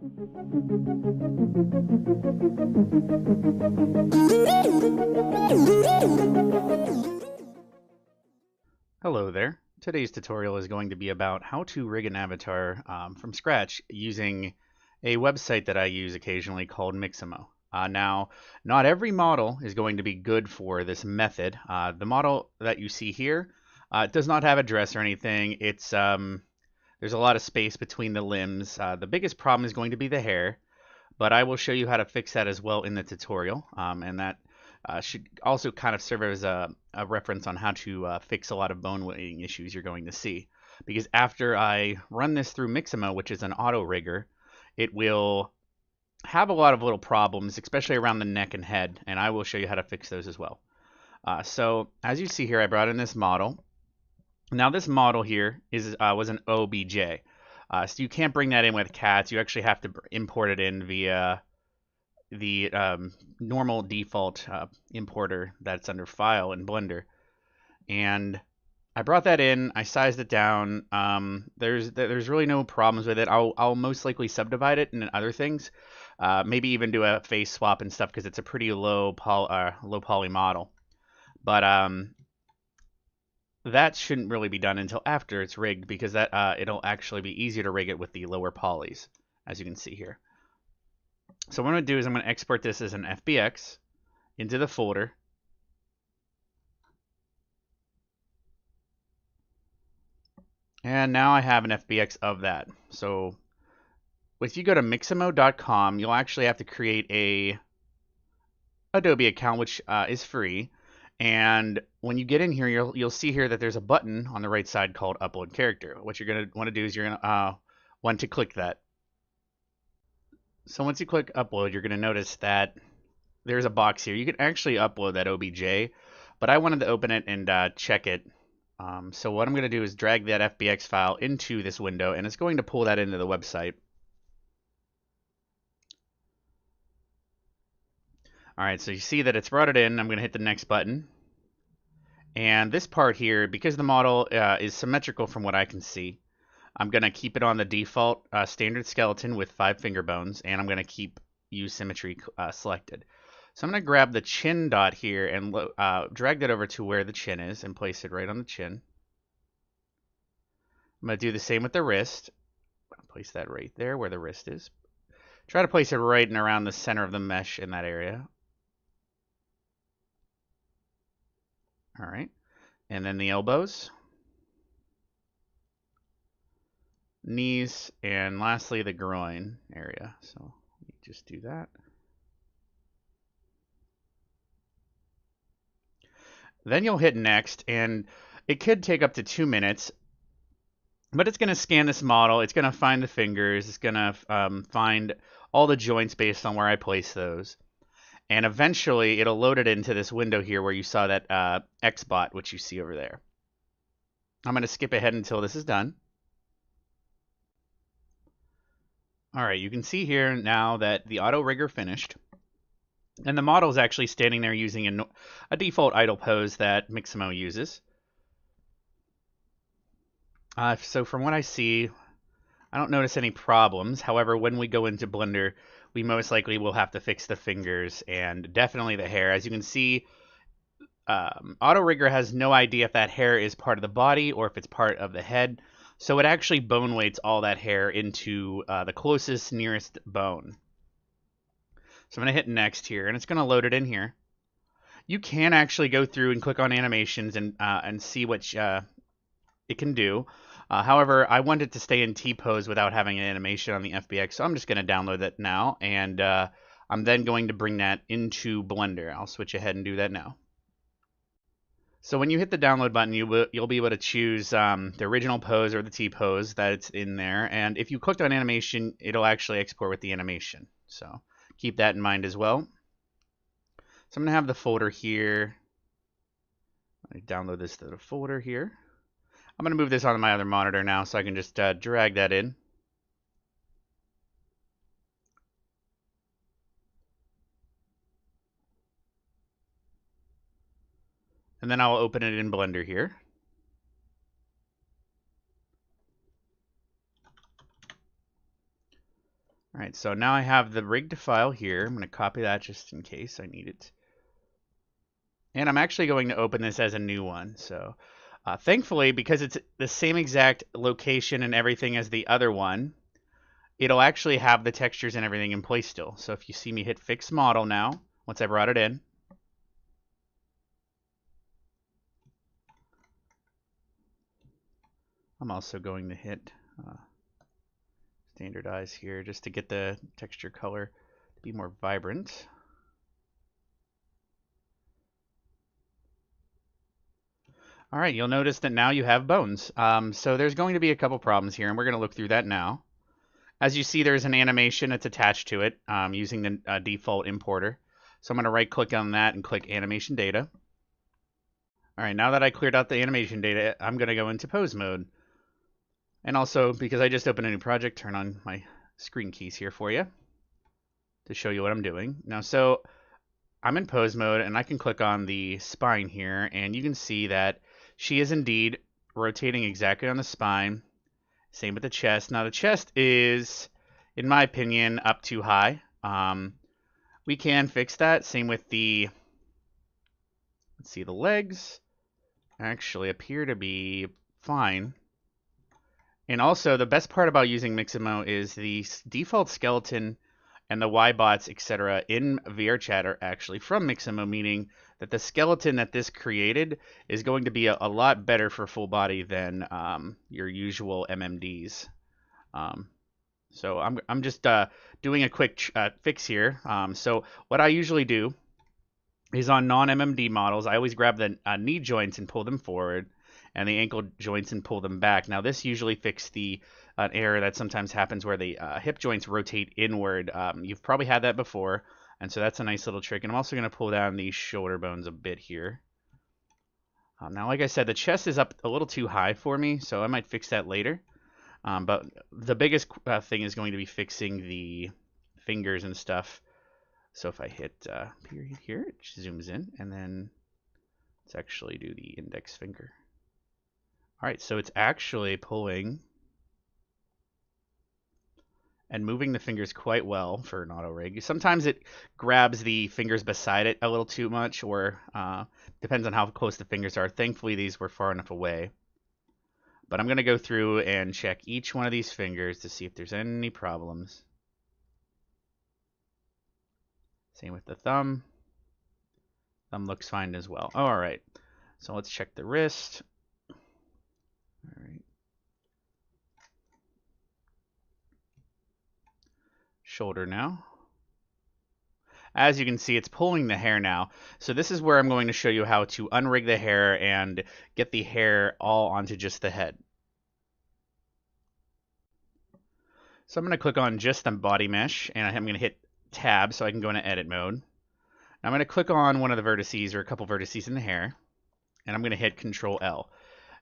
Hello there. Today's tutorial is going to be about how to rig an avatar from scratch using a website that I use occasionally called Mixamo. Now, not every model is going to be good for this method. The model that you see here does not have a dress or anything. There's a lot of space between the limbs. The biggest problem is going to be the hair, but I will show you how to fix that as well in the tutorial, and that should also kind of serve as a reference on how to fix a lot of bone weighting issues you're going to see. Because after I run this through Mixamo, which is an auto-rigger, it will have a lot of little problems, especially around the neck and head, and I will show you how to fix those as well. So as you see here, I brought in this model. Now this model here was an OBJ. So you can't bring that in with cats. You actually have to import it in via the normal default importer that's under File in Blender. And I brought that in. I sized it down. There's really no problems with it. I'll most likely subdivide it into other things. Maybe even do a face swap and stuff because it's a pretty low poly model. But that shouldn't really be done until after it's rigged, because that it'll actually be easier to rig it with the lower polys, as you can see here. So what I'm going to do is I'm going to export this as an FBX into the folder. And now I have an FBX of that. So if you go to mixamo.com, you'll actually have to create a Adobe account, which is free. And when you get in here, you'll see here that there's a button on the right side called Upload Character. What you're going to want to do is you're going to want to click that. So once you click Upload, you're going to notice that there's a box here. You can actually upload that OBJ, but I wanted to open it and check it. So what I'm going to do is drag that FBX file into this window, and it's going to pull that into the website. All right, so you see that it's brought it in. I'm going to hit the next button. And this part here, because the model is symmetrical from what I can see, I'm going to keep it on the default standard skeleton with 5 finger bones, and I'm going to keep Use Symmetry selected. So I'm going to grab the chin dot here and drag that over to where the chin is and place it right on the chin. I'm going to do the same with the wrist. Place that right there where the wrist is. Try to place it right and around the center of the mesh in that area. All right. And then the elbows, knees, and lastly the groin area. So let me just do that. Then you'll hit next, and it could take up to 2 minutes, but it's going to scan this model. It's going to find the fingers. It's going to find all the joints based on where I place those. And eventually it'll load it into this window here where you saw that XBot, which you see over there. I'm going to skip ahead until this is done. All right, you can see here now that the auto-rigger finished. And the model is actually standing there using a default idle pose that Mixamo uses. So from what I see, I don't notice any problems. However, when we go into Blender, we most likely will have to fix the fingers and definitely the hair. As you can see, Auto-Rigger has no idea if that hair is part of the body or if it's part of the head. So it actually bone weights all that hair into the closest nearest bone. So I'm going to hit next here, and it's going to load it in here. You can actually go through and click on animations and see what it can do. However, I want it to stay in T-pose without having an animation on the FBX, so I'm just going to download that now, and I'm then going to bring that into Blender. I'll switch ahead and do that now. So when you hit the download button, you'll be able to choose the original pose or the T-pose that's in there, and if you clicked on animation, it'll actually export with the animation. So keep that in mind as well. So I'm going to have the folder here. I download this to the folder here. I'm going to move this onto my other monitor now so I can just drag that in. And then I'll open it in Blender here. All right, so now I have the rigged file here. I'm going to copy that just in case I need it. And I'm actually going to open this as a new one. So thankfully, because it's the same exact location and everything as the other one, it'll actually have the textures and everything in place still. So if you see me hit Fix Model now, once I brought it in, I'm also going to hit Standardize here just to get the texture color to be more vibrant. All right, you'll notice that now you have bones. So there's going to be a couple problems here, and we're going to look through that now. As you see, there's an animation that's attached to it using the default importer. So I'm going to right-click on that and click Animation Data. All right, now that I cleared out the animation data, I'm going to go into pose mode. And also, because I just opened a new project, turn on my screen keys here for you to show you what I'm doing. Now, so I'm in pose mode, and I can click on the spine here, and you can see that she is indeed rotating exactly on the spine. Same with the chest. Now, the chest is, in my opinion, up too high. We can fix that. Same with the, let's see, the legs actually appear to be fine. And also, the best part about using Mixamo is the default skeleton and the YBots, etc. in VRChat are actually from Mixamo, meaning that the skeleton that this created is going to be a lot better for full body than your usual MMDs. So I'm just doing a quick fix here. So what I usually do is on non-MMD models, I always grab the knee joints and pull them forward, and the ankle joints and pull them back. Now this usually fixes the an error that sometimes happens where the hip joints rotate inward. You've probably had that before, and so that's a nice little trick. And I'm also going to pull down these shoulder bones a bit here. Now, like I said, the chest is up a little too high for me, so I might fix that later. But the biggest thing is going to be fixing the fingers and stuff. So if I hit period here, it zooms in, and then let's actually do the index finger. All right, so it's actually pulling and moving the fingers quite well for an auto rig. Sometimes it grabs the fingers beside it a little too much, or depends on how close the fingers are. Thankfully, these were far enough away. But I'm going to go through and check each one of these fingers to see if there's any problems. Same with the thumb. Thumb looks fine as well. All right, so let's check the wrist. All right. Shoulder now. As you can see, it's pulling the hair now. So this is where I'm going to show you how to unrig the hair and get the hair all onto just the head. So I'm going to click on just the body mesh, and I'm going to hit tab so I can go into edit mode. Now I'm going to click on one of the vertices or a couple vertices in the hair, and I'm going to hit Control L.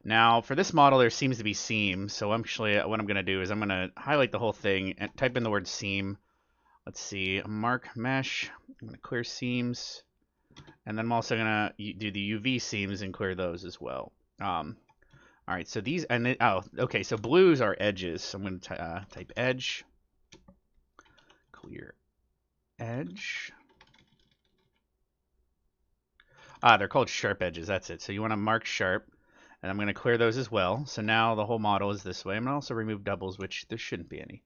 Now for this model, there seems to be seams. So actually what I'm going to do is I'm going to highlight the whole thing and type in the word seam. Let's see, mark mesh. I'm going to clear seams, and then I'm also going to do the UV seams and clear those as well. All right, so these, and then, oh, okay, so blues are edges. So I'm going to type edge, clear edge. They're called sharp edges, that's it. So you want to mark sharp, and I'm going to clear those as well. So now the whole model is this way. I'm going to also remove doubles, which there shouldn't be any.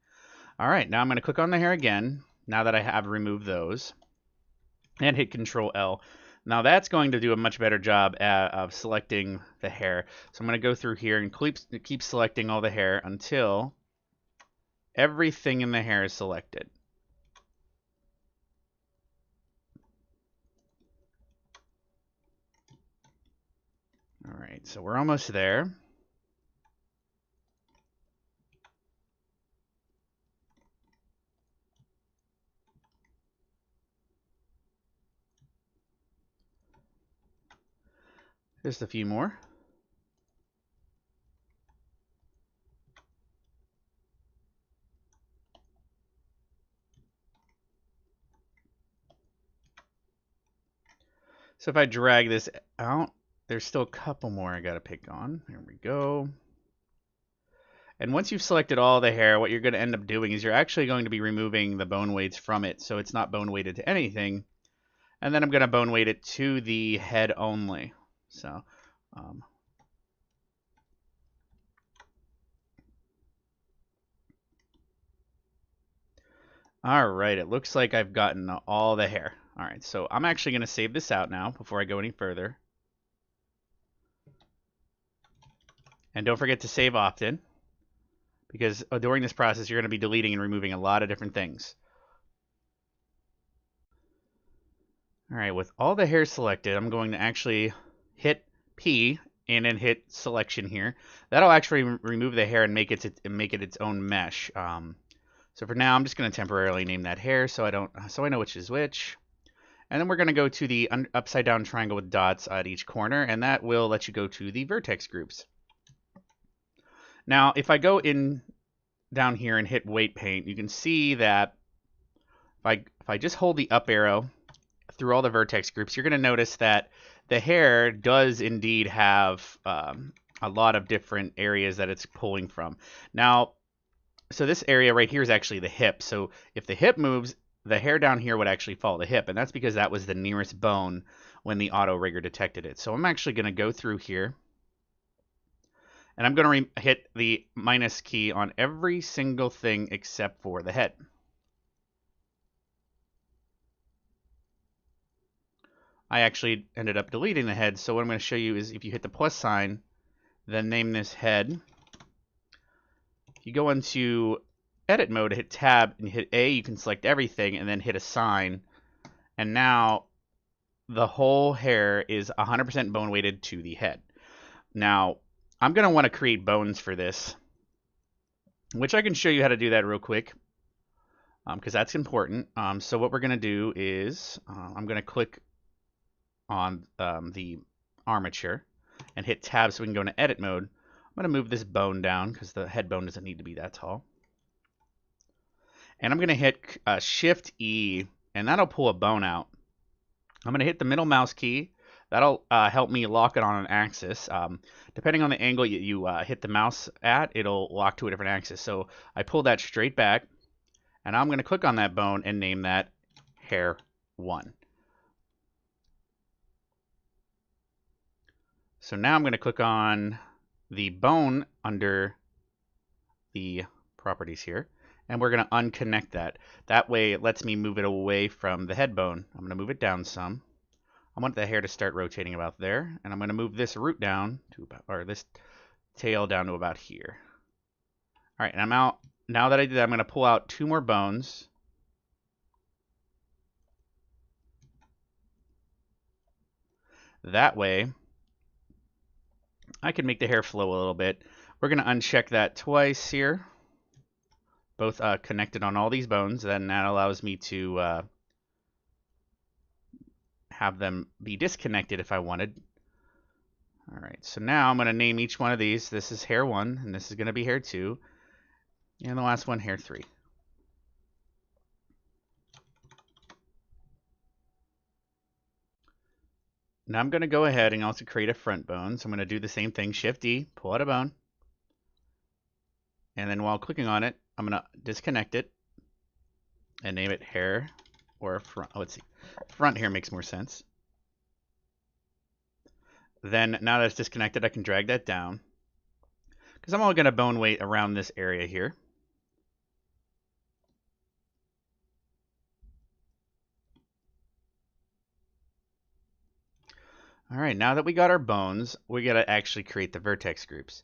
All right, now I'm going to click on the hair again, now that I have removed those, and hit Control L. Now that's going to do a much better job of selecting the hair. So I'm going to go through here and keep selecting all the hair until everything in the hair is selected. All right, so we're almost there. Just a few more. So if I drag this out, there's still a couple more I got to pick on. There we go. And once you've selected all the hair, what you're going to end up doing is you're actually going to be removing the bone weights from it, so it's not bone weighted to anything. And then I'm going to bone weight it to the head only. So all right, it looks like I've gotten all the hair. All right, so I'm actually going to save this out now before I go any further. And don't forget to save often, because during this process you're going to be deleting and removing a lot of different things. All right, with all the hair selected, I'm going to actually hit P and then hit selection here. That'll actually remove the hair and make it its own mesh. So for now, I'm just going to temporarily name that hair so I know which is which. And then we're going to go to the upside down triangle with dots at each corner, and that will let you go to the vertex groups. Now, if I go in down here and hit weight paint, you can see that if I just hold the up arrow through all the vertex groups, you're going to notice that the hair does indeed have a lot of different areas that it's pulling from. Now, so this area right here is actually the hip. So if the hip moves, the hair down here would actually follow the hip, and that's because that was the nearest bone when the auto-rigger detected it. So I'm actually going to go through here, and I'm going to hit the minus key on every single thing except for the head. I actually ended up deleting the head, so what I'm going to show you is if you hit the plus sign, then name this head. If you go into edit mode, hit tab and hit A, you can select everything and then hit assign. And now the whole hair is 100% bone weighted to the head. Now, I'm going to want to create bones for this, which I can show you how to do that real quick, because that's important. So what we're going to do is I'm going to click on the armature and hit tab so we can go into edit mode. I'm going to move this bone down because the head bone doesn't need to be that tall. And I'm going to hit Shift E, and that'll pull a bone out. I'm going to hit the middle mouse key. That'll help me lock it on an axis. Depending on the angle you hit the mouse at, it'll lock to a different axis. So I pull that straight back, and I'm going to click on that bone and name that hair 1. So now I'm going to click on the bone under the properties here, and we're going to unconnect that. That way it lets me move it away from the head bone. I'm going to move it down some. I want the hair to start rotating about there, and I'm going to move this root down to about, or this tail down to about here. All right, and I'm out. Now that I did that, I'm going to pull out 2 more bones. That way, I can make the hair flow a little bit. We're going to uncheck that twice here. Both connected on all these bones. Then that allows me to have them be disconnected if I wanted. All right, so now I'm going to name each one of these. This is hair 1, and this is going to be hair 2, and the last one, hair 3. Now I'm going to go ahead and also create a front bone. So I'm going to do the same thing, Shift D, pull out a bone, and then while clicking on it, I'm going to disconnect it and name it hair or front. Oh, let's see, front here makes more sense. Then now that it's disconnected, I can drag that down because I'm only going to bone weight around this area here. All right, now that we got our bones, we got to actually create the vertex groups.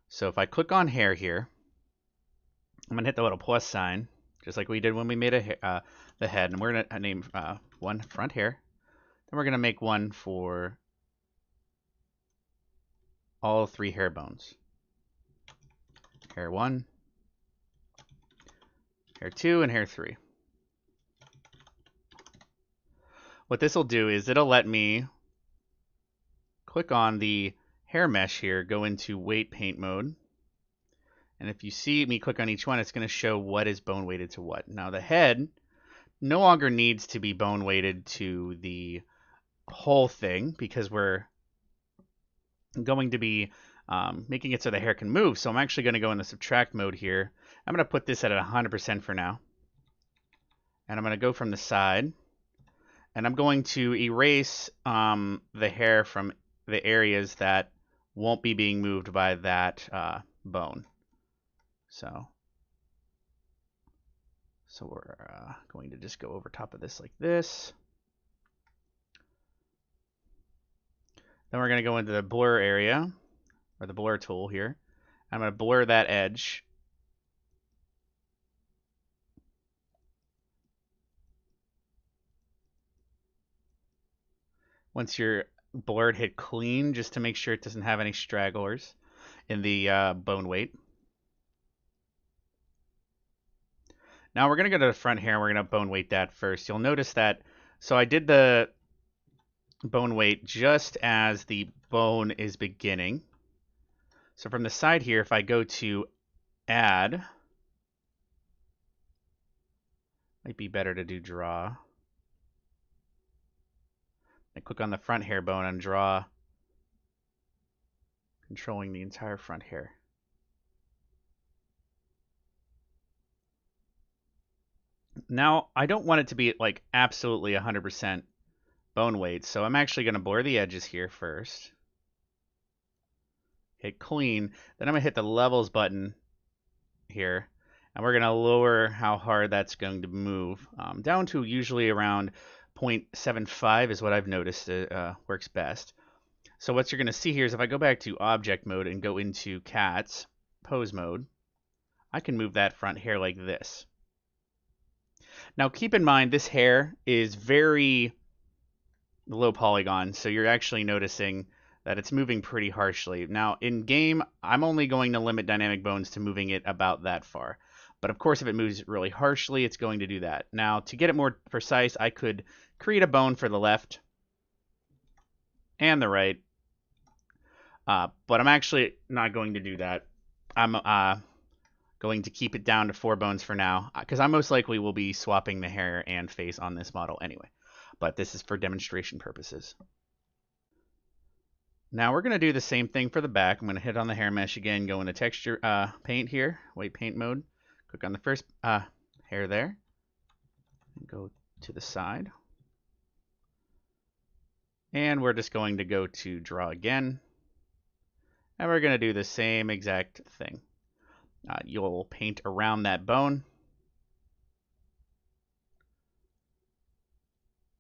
So if I click on hair here, I'm going to hit the little plus sign, just like we did when we made the head, and we're going to name one front hair. Then we're going to make one for all 3 hair bones. Hair 1, hair 2, and hair 3. What this will do is it'll let me click on the hair mesh here, go into weight paint mode. And if you see me click on each one, it's going to show what is bone weighted to what. Now the head no longer needs to be bone weighted to the whole thing because we're going to be making it so the hair can move. So I'm actually going to go in the subtract mode here. I'm going to put this at 100% for now. And I'm going to go from the side. And I'm going to erase the hair from the areas that won't be being moved by that bone. So we're going to just go over top of this like this. Then we're going to go into the blur area, or the blur tool here. I'm going to blur that edge. Once you're blurred, hit clean just to make sure it doesn't have any stragglers in the bone weight. Now we're going to go to the front hair and we're going to bone weight that first. You'll notice that, so I did the bone weight just as the bone is beginning. So from the side here, if I go to add, might be better to do draw. I click on the front hair bone and draw, controlling the entire front hair. Now, I don't want it to be like absolutely 100% bone weight, so I'm actually going to blur the edges here first. Hit clean, then I'm going to hit the levels button here, and we're going to lower how hard that's going to move down to usually around 0.75 is what I've noticed works best. So what you're going to see here is if I go back to object mode and go into cats pose mode, I can move that front hair like this. Now keep in mind this hair is very low polygon, so you're actually noticing that it's moving pretty harshly. Now in game, I'm only going to limit dynamic bones to moving it about that far. But of course, if it moves really harshly, it's going to do that. Now to get it more precise, I could create a bone for the left and the right. But I'm actually not going to do that. I'm going to keep it down to 4 bones for now, because I most likely will be swapping the hair and face on this model anyway. But this is for demonstration purposes. Now we're going to do the same thing for the back. I'm going to hit on the hair mesh again, go into texture paint here, white paint mode. Click on the first hair there, and go to the side. And we're just going to go to draw again. And we're going to do the same exact thing. You'll paint around that bone.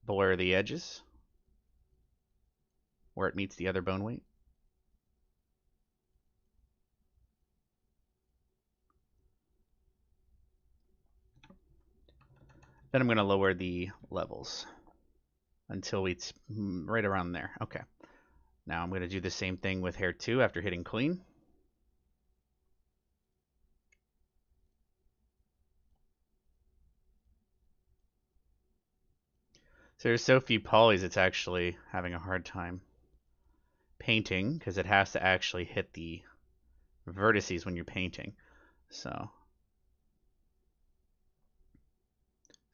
Blur the edges where it meets the other bone weight. Then I'm going to lower the levels until it's right around there. Okay. Now I'm going to do the same thing with hair 2 after hitting clean. So there's so few polys, it's actually having a hard time painting because it has to actually hit the vertices when you're painting. So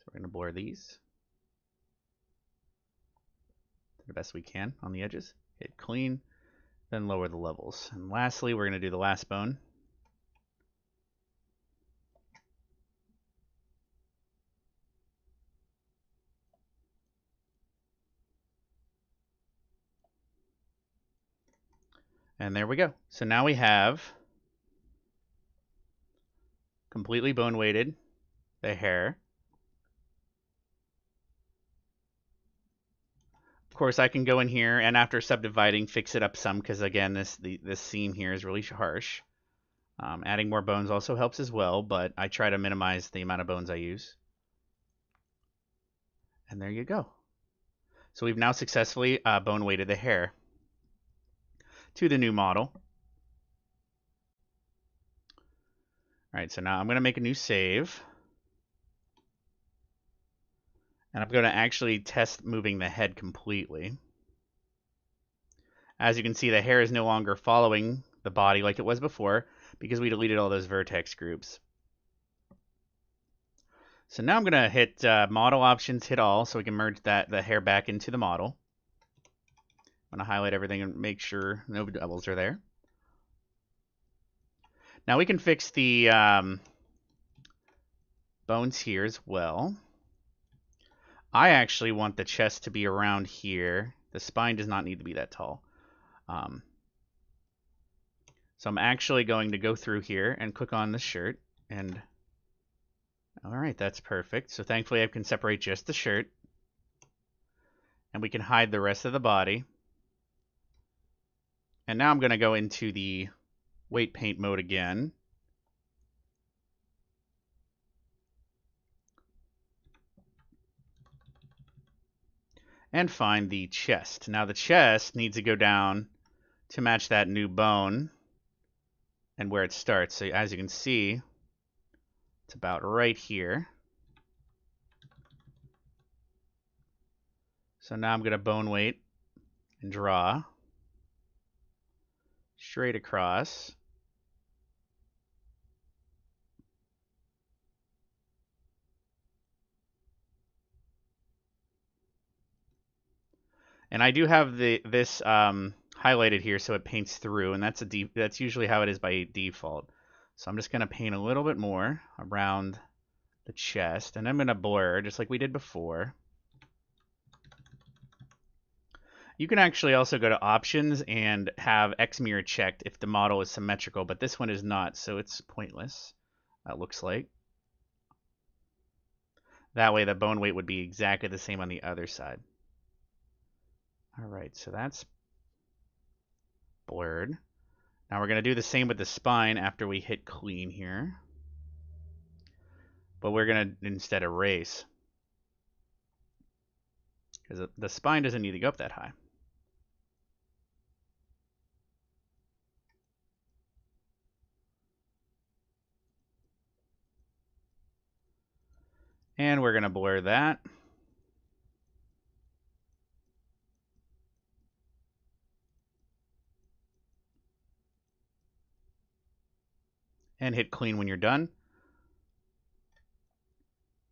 we're going to blur these the best we can on the edges. Hit clean, then lower the levels. And lastly, we're going to do the last bone. And there we go. So now we have completely bone weighted the hair. Of course, I can go in here and after subdividing, fix it up some because again, this seam here is really harsh. Adding more bones also helps as well, but I try to minimize the amount of bones I use. And there you go. So we've now successfully bone weighted the hair to the new model. All right, so now I'm going to make a new save. And I'm going to actually test moving the head completely. As you can see, the hair is no longer following the body like it was before because we deleted all those vertex groups. So now I'm going to hit model options, hit all, so we can merge the hair back into the model. I'm going to highlight everything and make sure no doubles are there. Now we can fix the bones here as well. I actually want the chest to be around here. The spine does not need to be that tall. So I'm actually going to go through here and click on the shirt. And all right, that's perfect. So thankfully I can separate just the shirt. And we can hide the rest of the body. And now I'm going to go into the weight paint mode again. And find the chest. Now the chest needs to go down to match that new bone and where it starts. So as you can see, it's about right here. So now I'm going to bone weight and draw straight across. And I do have this highlighted here so it paints through, and that's usually how it is by default. So I'm just going to paint a little bit more around the chest, and I'm going to blur just like we did before. You can actually also go to options and have X mirror checked if the model is symmetrical, but this one is not, so it's pointless, it looks like. That way the bone weight would be exactly the same on the other side. All right, so that's blurred. Now we're going to do the same with the spine after we hit clean here. But we're going to instead erase, because the spine doesn't need to go up that high. And we're going to blur that. And hit clean when you're done.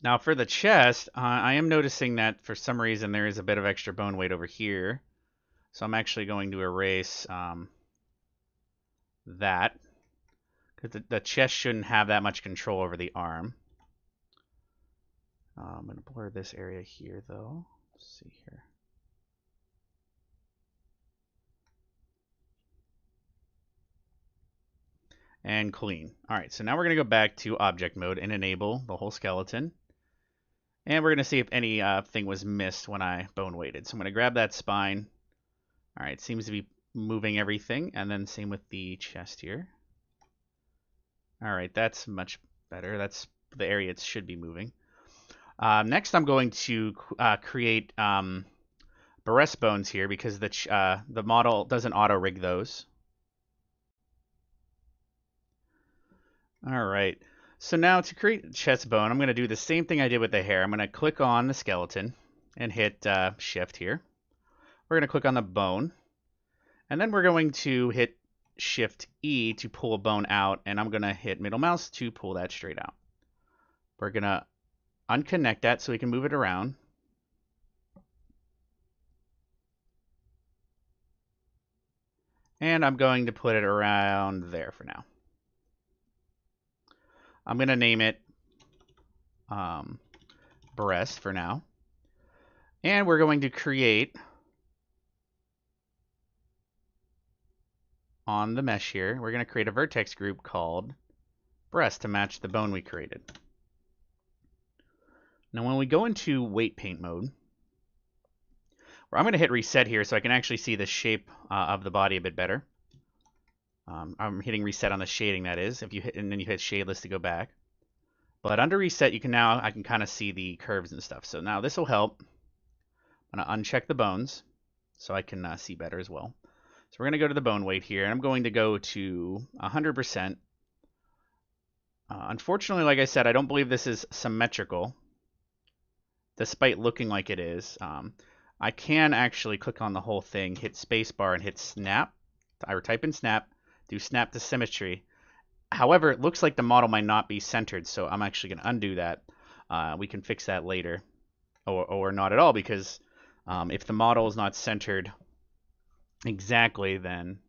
Now for the chest, I am noticing that for some reason there is a bit of extra bone weight over here. So I'm actually going to erase that. Because the chest shouldn't have that much control over the arm. I'm going to blur this area here though. Let's see here. And clean. All right, so now we're going to go back to object mode and enable the whole skeleton. And we're going to see if anything was missed when I bone weighted. So I'm going to grab that spine. All right, seems to be moving everything. And then same with the chest here. All right, that's much better. That's the area it should be moving. Next, I'm going to create breast bones here because the model doesn't auto-rig those. All right. So now to create chest bone, I'm going to do the same thing I did with the hair. I'm going to click on the skeleton and hit shift here. We're going to click on the bone. And then we're going to hit shift E to pull a bone out. And I'm going to hit middle mouse to pull that straight out. We're going to unconnect that so we can move it around. And I'm going to put it around there for now. I'm going to name it breast for now. And we're going to create on the mesh here, we're going to create a vertex group called breast to match the bone we created. Now when we go into weight paint mode, I'm going to hit reset here so I can actually see the shape of the body a bit better. I'm hitting reset on the shading, that is, if you hit, and then you hit shadeless to go back. But under reset, I can kind of see the curves and stuff. So now this will help. I'm going to uncheck the bones so I can see better as well. So we're going to go to the bone weight here, and I'm going to go to 100%. Unfortunately, like I said, I don't believe this is symmetrical, despite looking like it is. I can actually click on the whole thing, hit spacebar, and hit snap, or type in snap, do snap to symmetry. However, it looks like the model might not be centered, so I'm actually going to undo that. We can fix that later, or not at all, because if the model is not centered exactly, then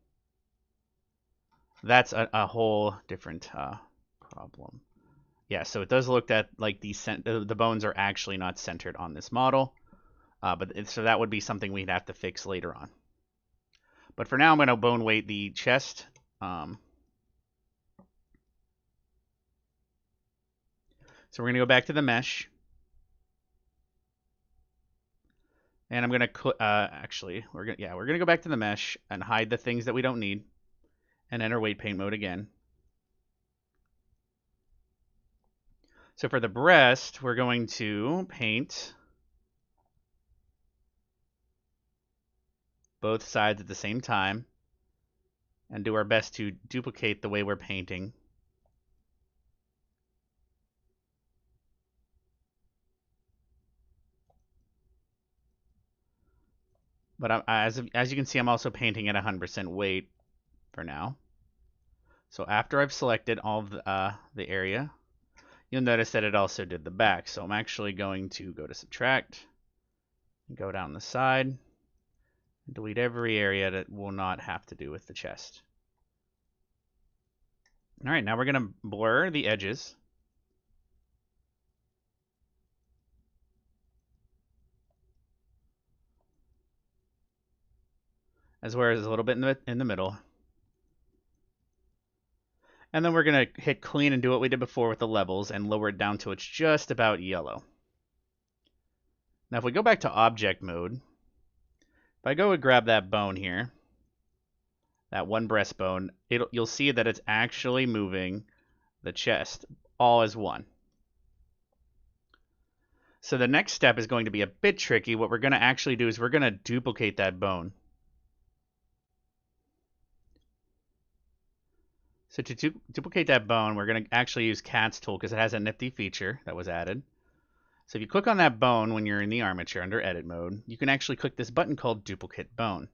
that's a whole different problem. Yeah, so it does look that like the bones are actually not centered on this model, so that would be something we'd have to fix later on. But for now, I'm going to bone weight the chest. So we're going to go back to the mesh. And I'm going to actually, we're going to go back to the mesh and hide the things that we don't need and enter weight paint mode again. So for the breast, we're going to paint both sides at the same time and do our best to duplicate the way we're painting. But as you can see, I'm also painting at 100% weight for now. So after I've selected all of the area, you'll notice that it also did the back. So I'm actually going to go to subtract, go down the side, and delete every area that will not have to do with the chest. All right, now we're going to blur the edges. As well as a little bit in the middle. And then we're going to hit clean and do what we did before with the levels and lower it down till it's just about yellow. Now if we go back to object mode, if I go and grab that bone here, that one breastbone, you'll see that it's actually moving the chest all as one. So the next step is going to be a bit tricky. What we're going to actually do is we're going to duplicate that bone. So to duplicate that bone, we're going to actually use Cat's tool because it has a nifty feature that was added. So if you click on that bone when you're in the armature under edit mode, you can actually click this button called duplicate bone.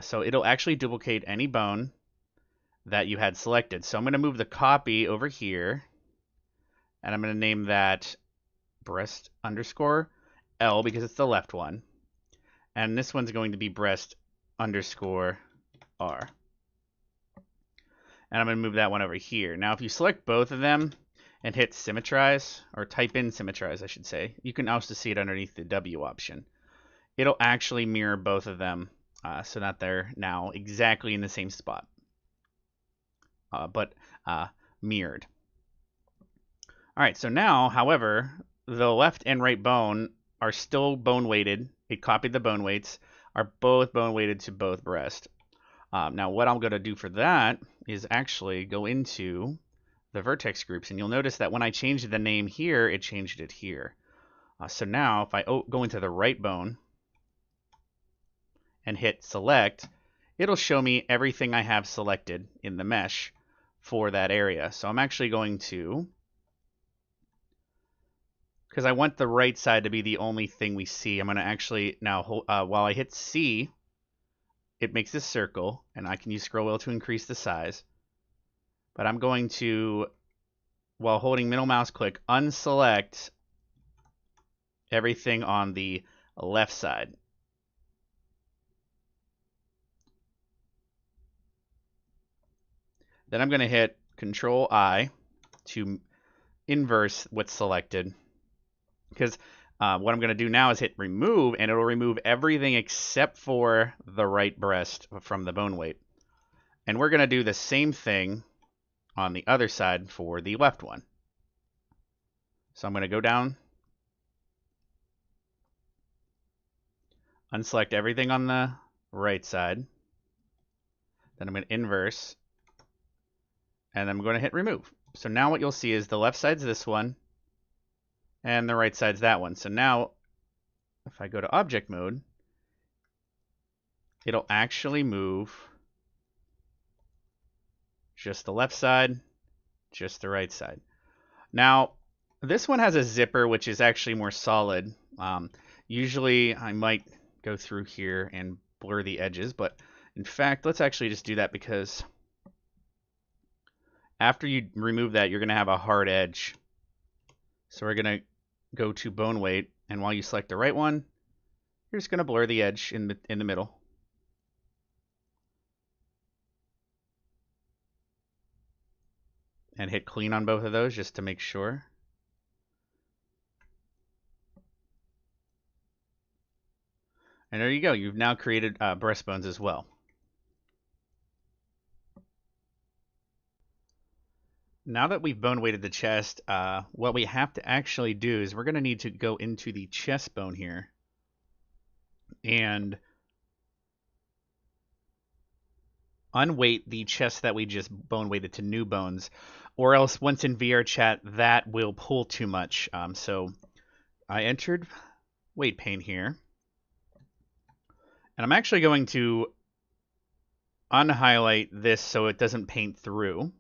So it'll actually duplicate any bone that you had selected. So I'm going to move the copy over here, and I'm going to name that breast underscore L because it's the left one. And this one's going to be breast underscore R. And I'm going to move that one over here. Now, if you select both of them and hit symmetrize, or type in symmetrize, I should say, you can also see it underneath the W option. It'll actually mirror both of them so that they're now exactly in the same spot, but mirrored. All right, so now, however, the left and right bone are still bone weighted. It copied the bone weights, are both bone weighted to both breast. Now what I'm going to do for that is actually go into the vertex groups, and you'll notice that when I changed the name here, it changed it here. So now if I go into the right bone and hit select, it'll show me everything I have selected in the mesh for that area. So I'm actually going to, because I want the right side to be the only thing we see, I'm going to actually now, while I hit C, it makes this circle, and I can use scroll wheel to increase the size. But I'm going to, while holding middle mouse click, unselect everything on the left side. Then I'm going to hit Control I to inverse what's selected. Because what I'm going to do now is hit remove, and it'll remove everything except for the right breast from the bone weight. And we're going to do the same thing on the other side for the left one. So I'm going to go down, unselect everything on the right side. Then I'm going to inverse, and I'm going to hit remove. So now what you'll see is the left side's this one, and the right side's that one. So now, if I go to object mode, it'll actually move just the left side, just the right side. Now, this one has a zipper, which is actually more solid. Usually, I might go through here and blur the edges, but in fact, let's actually just do that because after you remove that, you're going to have a hard edge. So we're going to go to bone weight, and while you select the right one, you're just going to blur the edge in the middle. and hit clean on both of those just to make sure. And there you go. You've now created breastbones as well. Now that we've bone weighted the chest, what we have to actually do is we're going to need to go into the chest bone here and unweight the chest that we just bone weighted to new bones, or else once in VRChat that will pull too much. So I entered weight pane here, and I'm actually going to unhighlight this so it doesn't paint through.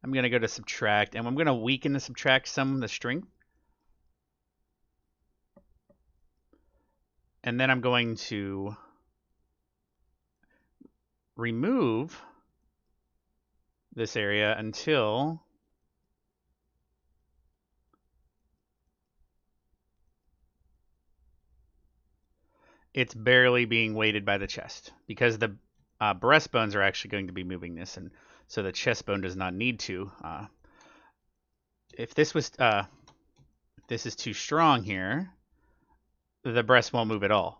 I'm going to go to subtract, and I'm going to weaken the subtract sum, the strength. And then I'm going to remove this area until it's barely being weighted by the chest, because the breastbones are actually going to be moving this, and so the chest bone does not need to. If this is too strong here, the breast won't move at all,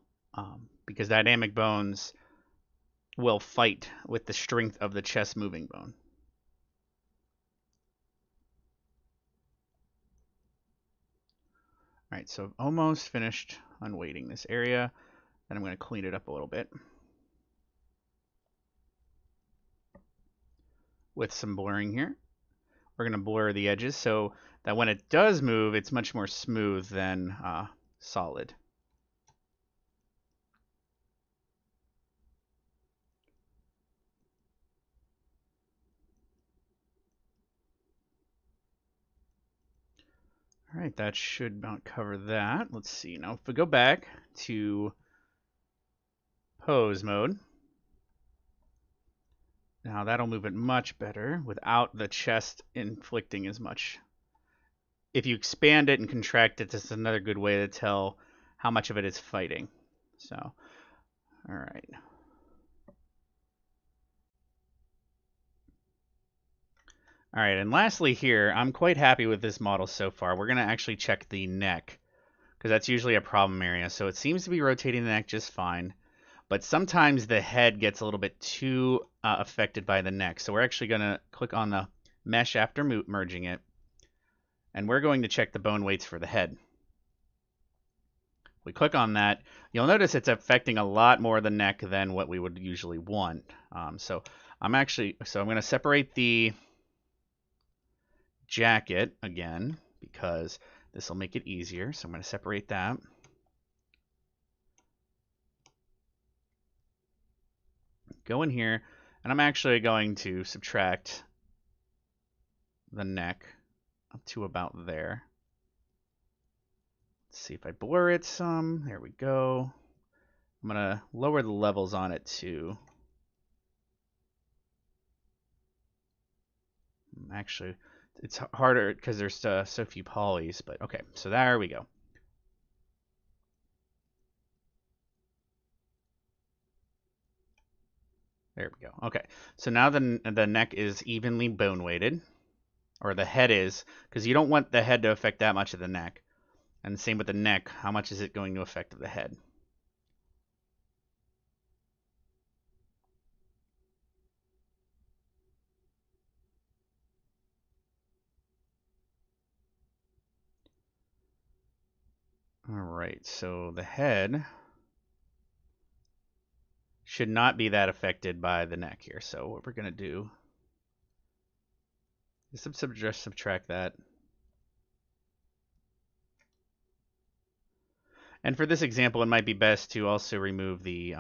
because dynamic bones will fight with the strength of the chest moving bone. All right, so I've almost finished unweighting this area, and I'm going to clean it up a little bit with some blurring here. We're going to blur the edges so that when it does move, it's much more smooth than solid. All right, that should about cover that. Let's see. Now, if we go back to pose mode, now that'll move it much better without the chest inflicting as much. If you expand it and contract it, this is another good way to tell how much of it is fighting. So, all right. All right, and lastly here, I'm quite happy with this model so far. We're going to actually check the neck, because that's usually a problem area. So it seems to be rotating the neck just fine, but sometimes the head gets a little bit too affected by the neck. So we're actually going to click on the mesh after merging it, and we're going to check the bone weights for the head. We click on that, you'll notice it's affecting a lot more of the neck than what we would usually want. So I'm going to separate the jacket again, because this will make it easier. So I'm going to separate that. Go in here, and I'm actually going to subtract the neck up to about there. Let's see if I blur it some. There we go. I'm going to lower the levels on it too. Actually, it's harder because there's so few polys, but okay, so there we go. There we go. Okay, so now the neck is evenly bone weighted, or the head is, because you don't want the head to affect that much of the neck. And same with the neck, how much is it going to affect the head? All right, so the head should not be that affected by the neck here. So what we're going to do is just subtract that. And for this example, it might be best to also remove the, here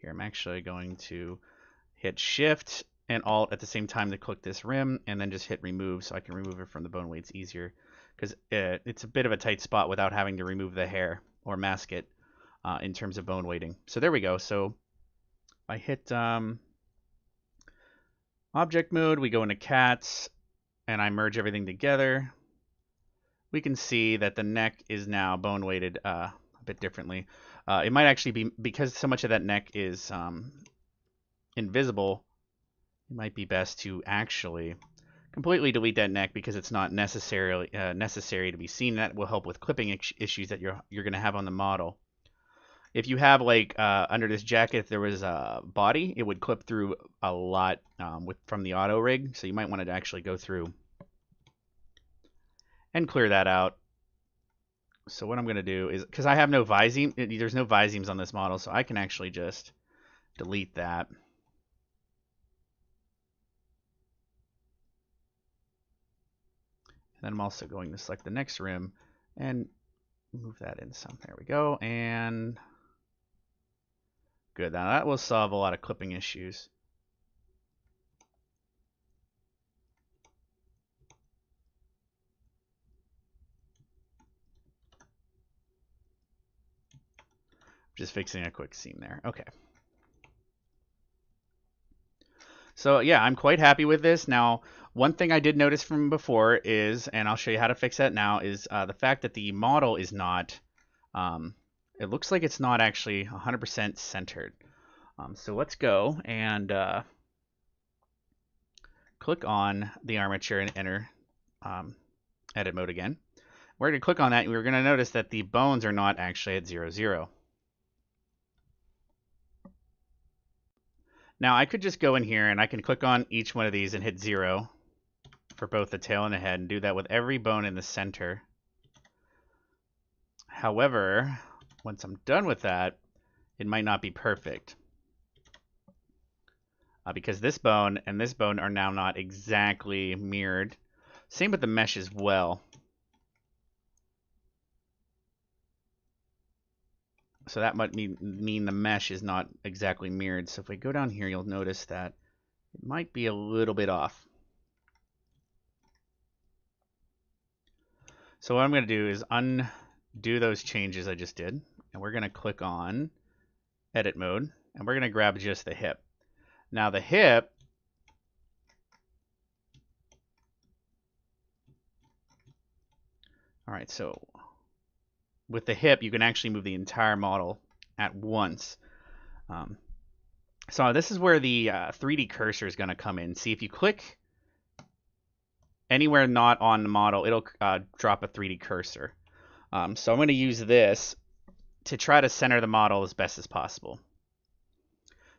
I'm actually going to hit Shift and Alt at the same time to click this rim, and then just hit remove so I can remove it from the bone weights easier, because it's a bit of a tight spot without having to remove the hair or mask it in terms of bone weighting. So there we go. So I hit object mode, we go into cats, and I merge everything together. We can see that the neck is now bone weighted a bit differently. It might actually be because so much of that neck is invisible. it might be best to actually completely delete that neck because it's not necessarily necessary to be seen. That will help with clipping issues that you're going to have on the model. If you have like under this jacket, if there was a body, it would clip through a lot from the auto rig. So you might want to actually go through and clear that out. So what I'm going to do is, because I have no visine, there's no visemes on this model, so I can actually just delete that. And then I'm also going to select the next rim and move that in some. There we go. And good. Now that will solve a lot of clipping issues. Just fixing a quick seam there. Okay. So yeah, I'm quite happy with this. Now, one thing I did notice from before is, and I'll show you how to fix that now, is the fact that the model is not, it looks like it's not actually 100% centered. So let's go and click on the armature and enter edit mode again. We're going to click on that and we're going to notice that the bones are not actually at 0, 0. Now I could just go in here and I can click on each one of these and hit 0 for both the tail and the head and do that with every bone in the center. However, once I'm done with that, it might not be perfect. Because this bone and this bone are now not exactly mirrored. Same with the mesh as well. So that might mean the mesh is not exactly mirrored. So if we go down here, you'll notice that it might be a little bit off. So what I'm going to do is undo those changes I just did. And we're going to click on edit mode. And we're going to grab just the hip. Now the hip, all right, so with the hip, you can actually move the entire model at once. So this is where the 3D cursor is going to come in. See, if you click anywhere not on the model, it'll drop a 3D cursor. So I'm going to use this to try to center the model as best as possible.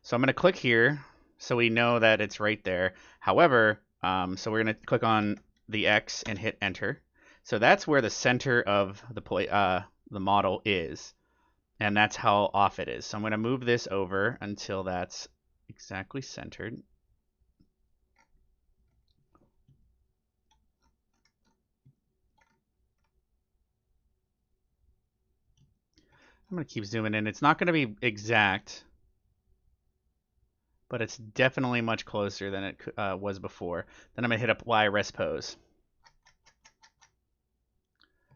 So I'm going to click here so we know that it's right there. However, so we're going to click on the X and hit enter. So that's where the center of the model is. And that's how off it is. So I'm going to move this over until that's exactly centered. I'm going to keep zooming in. It's not going to be exact, but it's definitely much closer than it was before. Then I'm going to hit apply rest pose.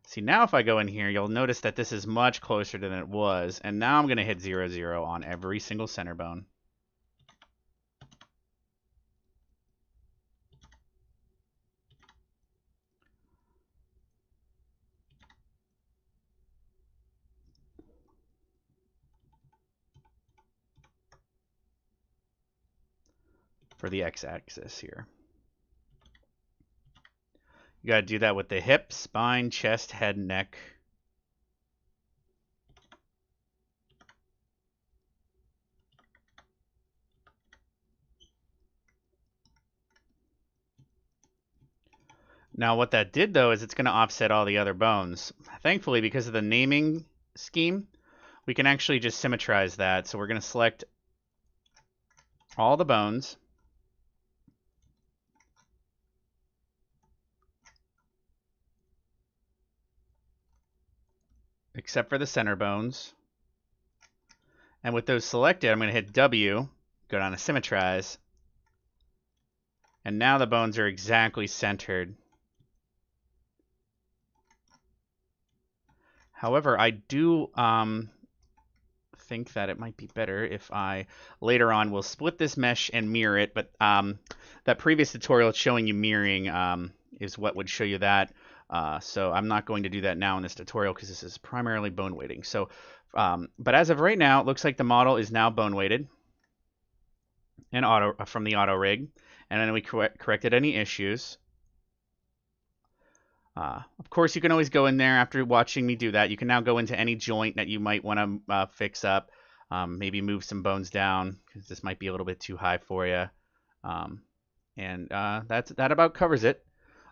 See, now if I go in here, you'll notice that this is much closer than it was. And now I'm going to hit 0, 0 on every single center bone. For the x-axis here. You got to do that with the hip, spine, chest, head, neck. Now what that did though is it's going to offset all the other bones. Thankfully, because of the naming scheme, we can actually just symmetrize that. So we're going to select all the bones. Except for the center bones. And with those selected, I'm going to hit W, go down to symmetrize. And now the bones are exactly centered. However, I do think that it might be better if I later on will split this mesh and mirror it. But that previous tutorial showing you mirroring is what would show you that. So I'm not going to do that now in this tutorial because this is primarily bone weighting. So, but as of right now, it looks like the model is now bone weighted. and from the auto rig, and then we corrected any issues. Of course, you can always go in there after watching me do that. You can now go into any joint that you might want to fix up, maybe move some bones down because this might be a little bit too high for you. And that about covers it.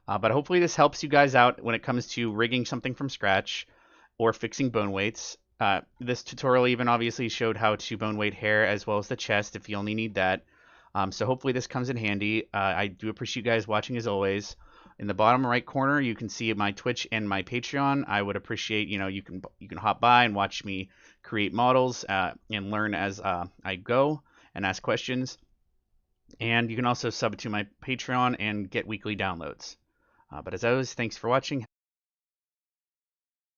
But hopefully this helps you guys out when it comes to rigging something from scratch or fixing bone weights. This tutorial even obviously showed how to bone weight hair as well as the chest if you only need that. So hopefully this comes in handy. I do appreciate you guys watching as always. In the bottom right corner, you can see my Twitch and my Patreon. I would appreciate, you can hop by and watch me create models and learn as I go and ask questions. And you can also sub to my Patreon and get weekly downloads. But as always, thanks for watching.